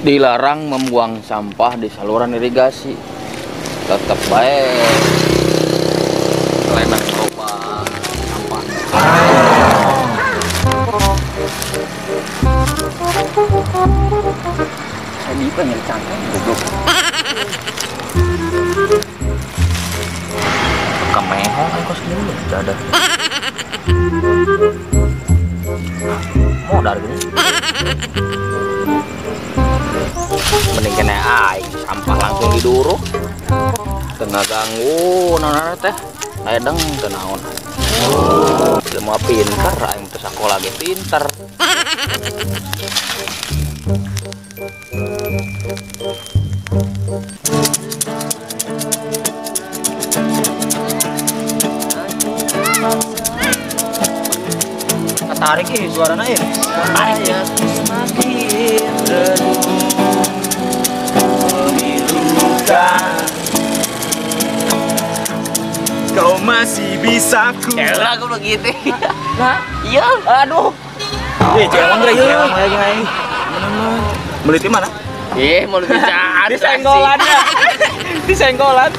Dilarang membuang sampah di saluran irigasi. Tetap baik. Lenang gerobak sampah. Ini pengen cangkang goblok. Kameho kan kos dulu sudah ada. Mau dari gini. Mending kena aing sampah langsung diduruk. Tengah ganggu nona teh. Ledeng teu naon. Semua pintar aing teh sakola ge pintar. Tarik ini suaranya ini. Tarik ya. Semakin memilukan. Kau masih bisa ku. Lagu begitu. Nah, iya. Aduh. Cewang lagi main. Beli di mana? Mau lebih jahat. Di senggolan ya. Di senggolan.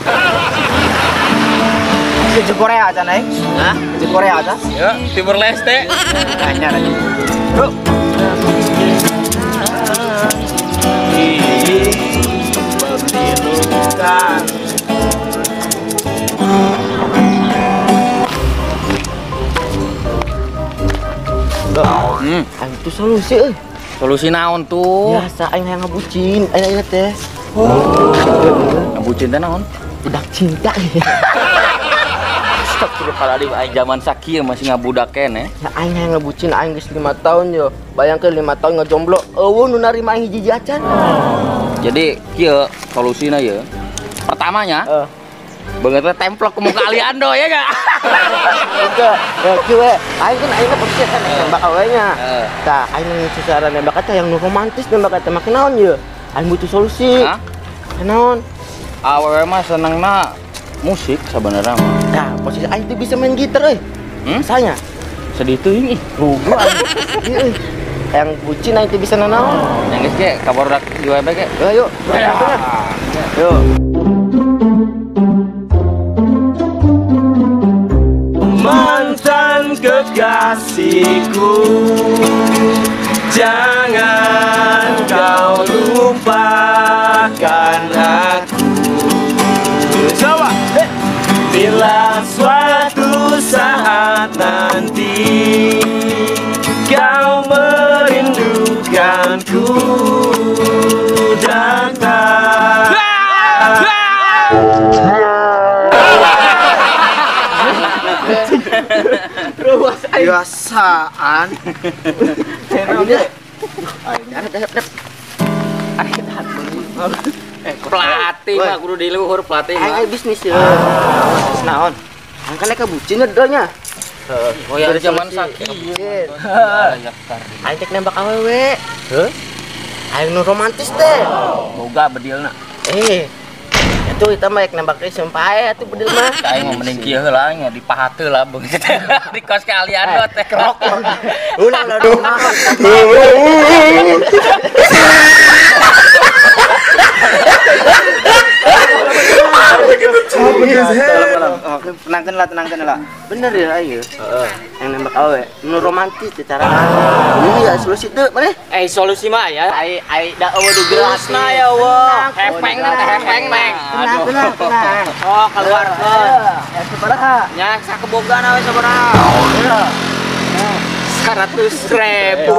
Di Korea aja naik. Hah? Di Korea aja. Ya, Timur Leste. Anyar aja. Yuk. Memilukan. Aing itu solusi Solusi naon tuh? biasa aing yang ngebucin, aing inget teh. Ngebucin teh naon? Budak cinta. Astagfirullahaladzim, aing zaman sakieu masih ngabudak keneh. Ya aing yang ngebucin aing geus 5 tahun yo. Bayangkeun 5 tahun ngejomblo, eueuh nu narima aing hiji acan. Jadi kieu solusina ya. Pertamanya, beungeut teh templok ke muka Aliando ya enggak? Enggak, ya kieu we. Aing kan aingna pasti kan nembak awalnya. Tah, aing ngisi cara nembak eta yang nu romantis nembak eta makin naon ye. Aing butuh solusi. Hah? Naon? Awewe mah senengna musik sebenarnya mah. Nah, posisi aing tuh bisa main gitar euy. Rasanya Sedih tuh ini. rugu aing. Ieu yang bucin aing tuh bisa nanaon. Yang geus ge kabarudak di WB ge. Ayo, yuk. Mantan kekasihku, jangan kau lupakan aku. Coba, bila suatu saat nanti kau merindukanku datang. Biasaan. Pelatih mah kudu di luhur pelatih mah. Aing bisnis ya. Bisnis naon? Aing kan eka bucin doanya. Oh ya zaman sakieu. Aing tek nembak awewe. Heuh? Aing nu romantis teh. Boga bedilna. Itu kita mah ek nembak ge sampae atuh bedil mah. Aing mah mending kieu heula nya di pahateu lah begitu. Di kos ka Aliando teh. Ulah dong. Tenangkan lah. Bener ya ayo. Yang nembak awe, nu romantis teh cara. Ini ya solusi teu maneh. Solusi mah ya. Ai da eueuh di gelas Nah ya wah. Hepeng teh hepeng meng. Tenang. Oh keluarkeun. Ya sabaraha? Nya sakebogaan we sabaraha? 100.000.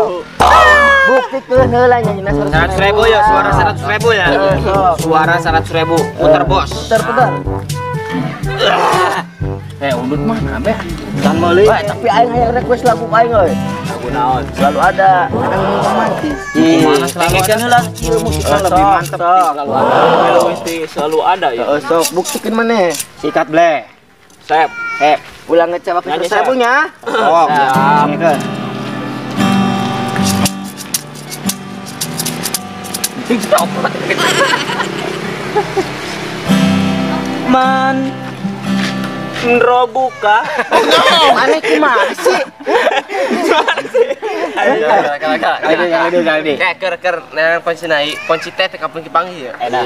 Buktikeun heula nyanyi 100.000 ya, suara 100.000 ya. Suara 100.000 puter bos. Puter. Undut mana beh? Kan meuli. Tapi aing hayang request lagu aing euy. Lagu naon? Selalu ada yang romantis. Mana pengen heula kieu musiknya lebih mantep selalu ada. Selalu ada ya. Sok buktikeun maneh. Sikat bleh. Sep. Ulang ngecewak ke 100.000-nya. Oh, siap. Man robuka. Aneh kumaha sih? Kayak ker nang ponci naik, ponci teh kapan dipanggil ya? Edah.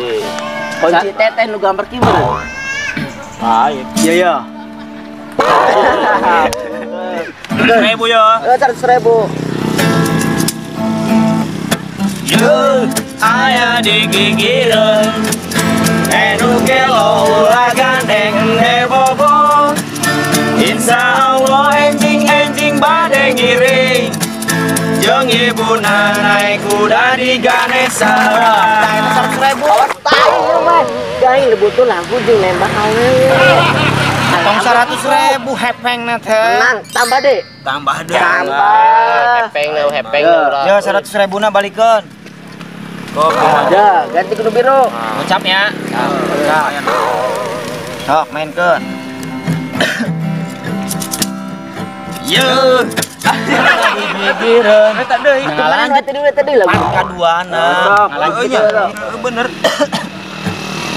Kunci teteh nu gambar kieu mah. Baik. Iya. 100.000 ya. 100.000. Yo, aya di gigireun. Enu kelo ulah gandeng bobo. Insya Allah enjing bade ngiring. Jeung ibuna naik kuda di Ganesha. 100.000. Tahu mah. Gaing butuh lagu jeung nembak awe. Tong 100.000 hepeng na teh. Menang, tambah deh. Tambah deh. Hepeng. Yo 100.000 na balikeun. Ya, ganti kudu biru. Ucap ya. Sok mainkeun. Yo. Gigireun. Eta deui. Lanjut tadi lagu. Kaduana. Lanjut. Bener.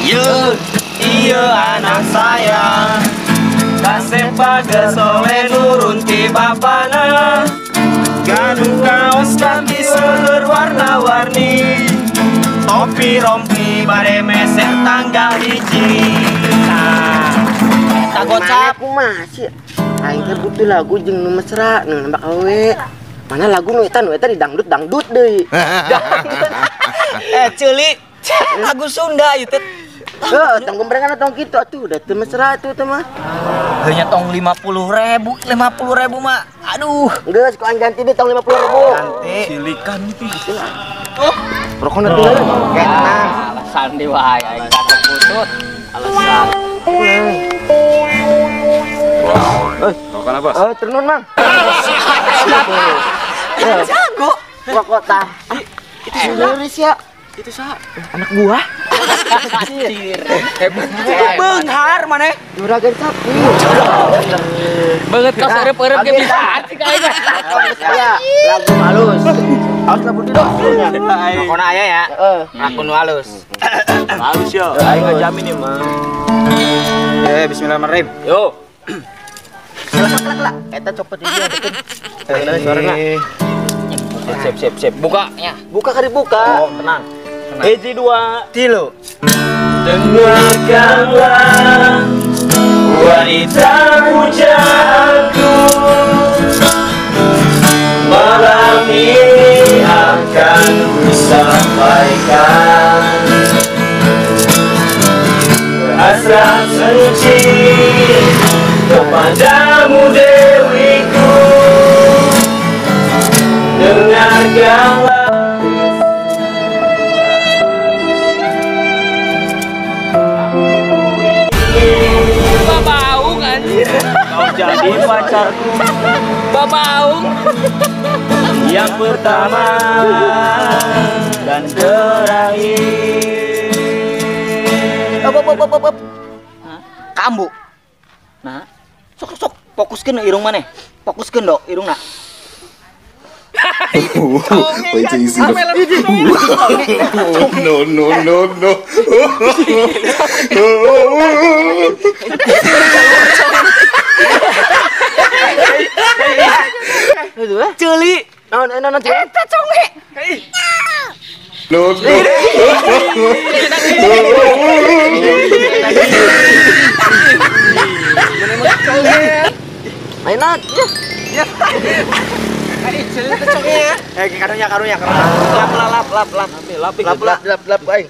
Yo, iya anak saya. Kasep bager soe nurun ti bapana. Ganu kaos kaki seueur warna-warni. Topi rompi bare meser tangga hiji. Tak gocap masih. Aing teh butuh lagu jeung nu mesra, nu nembak awe. Mana lagu nu eta di dangdut deui. Ceuli. Lagu Sunda ieu teh. Tong gembrengan tong kitu atuh, da teu mesra atuh teh mah. Hanya tong 50.000 mah. Aduh. Geus ku an ganti deui tong 50.000. Ganti. Silikan pi. Rokona teh kenang. Alasan di wae aing kakek putut. Alasan. Rokok apa? Turun mang. Jago. Rokok tah. Itu sendiri ya. Itu sah. Anak buah. Beunghar maneh. Juragan sapi. Banget kau serep-serep ge bisa sih kae. Ya, lagu halus. Halus lagu di dokurnya. Rokona aya ya. Heeh. Lagu nu halus. Halus yo. Aing ngajamin ieu mah. Bismillahirrahmanirrahim. Yo. Kelak. Eta copot di dia betul. Suarana. Sip. Bukanya. Buka kali buka. Oh, tenang. Hiji 2 3. Dengarkanlah wanita pujaanku. Malam ini akan ku sampaikan hasrat suci kepadamu dewiku. Dengarkanlah. Babaung anjir. Kau jadi pacarku. Babaung. Yang pertama dan terakhir. Op. Kambu. Nah, Sok fokuskeun irung maneh. Fokuskeun do irungna. Wait till you see the. No. Ceuli. Naon eta conge. No. Mainat. Karunya. Lap aing.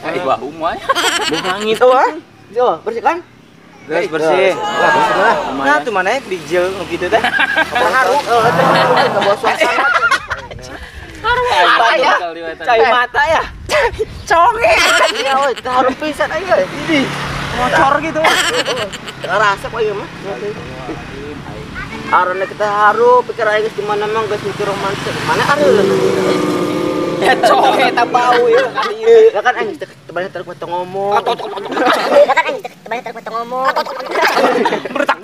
ai bahu mah. Angin tuh ah. Yo, bersih kan? Guys bersih. Nah, tuh mana dijel gitu teh. Haru. Enggak bawa suasana. Cai mata ya. Conge. Ya, we, haru pisan aja. Ini. Ngocor gitu. Ngerasa kok ieu mah. Arana kita haru, pikir aing geus di mana mah geus mikir romantis. Mana areun? Ya conge eta bau ya kan ieu. Ya kan aing tebanyak terus foto ngomong. Ya kan aing tebanyak terus foto ngomong. Bertak.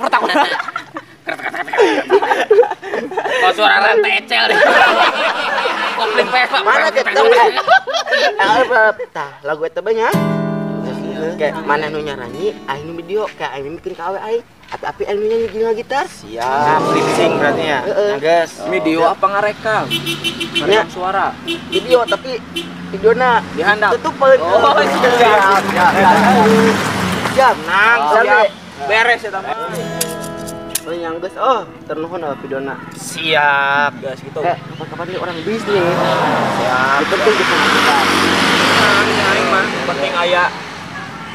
Kok suara rantai ecel deh. Kopling pesa. Mana kita? Tah, lagu eta banyak. Kayak mana nu nyaranyi, aing nu video kayak aing bikin kawe aing. Api aing nyanyi jeung gitar. Siap, lip sync berarti ya. Ngegas. Video apa ngarekam? Ya. Suara. Video tapi videona Dihandap. tutupeun. Oh, siap. Siap. Nang, siap. Beres ya teman. Yang geus ternuhun videona. Siap, gas gitu. Kapan-kapan ini orang bisnis. Siap. Itu penting bisa kita. Aing mah penting aya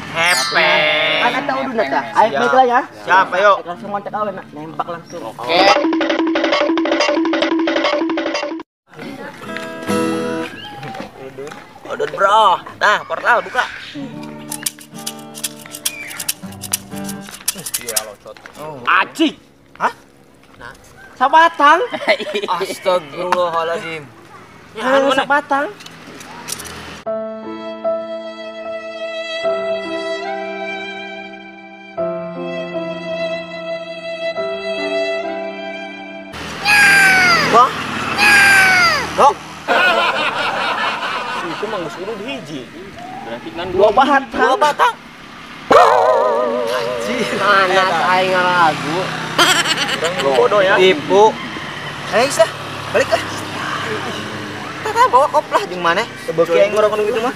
Hepe. Kan tahu dulu tah. Ayo baik lah ya. Siap, ayo. Langsung kontak awe nak, nembak langsung. Oke. Odot bro. Nah, portal buka. Acik. Hah? Sabatang. Astagfirullahaladzim. Ya, sabatang. Wah. Dok. Itu mah geus kudu hiji. Berarti kan Dua batang. Mana aing ngaragu. Bodoh ya. Tipu. Sah. Balik lah. Tata bawa koplah jeung mana? Beuki aing ngorong gitu mah.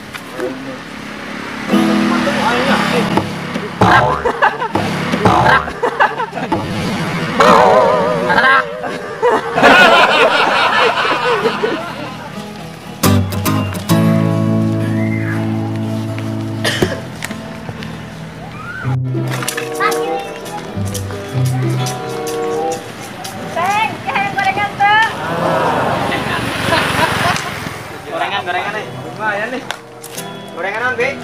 Gorengan nih. Lumayan nih. Gorengan Bi.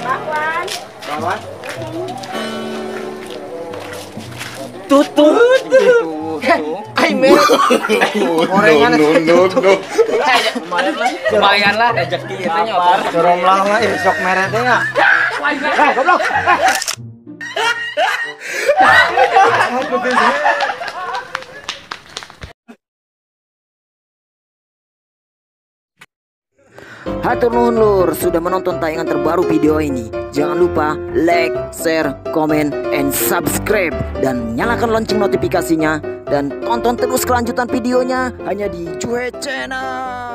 Bakwan. Bawah. Tutut. Aing me. Gorengan. No. Lumayan lah rezeki ieu teh nyotor. Dorong lah mah sok merah teh nya. Goblok. Hatur nuhun lur sudah menonton tayangan terbaru video ini. Jangan lupa like, share, komen, and subscribe. Dan nyalakan lonceng notifikasinya. Dan tonton terus kelanjutan videonya hanya di Cuek Channel.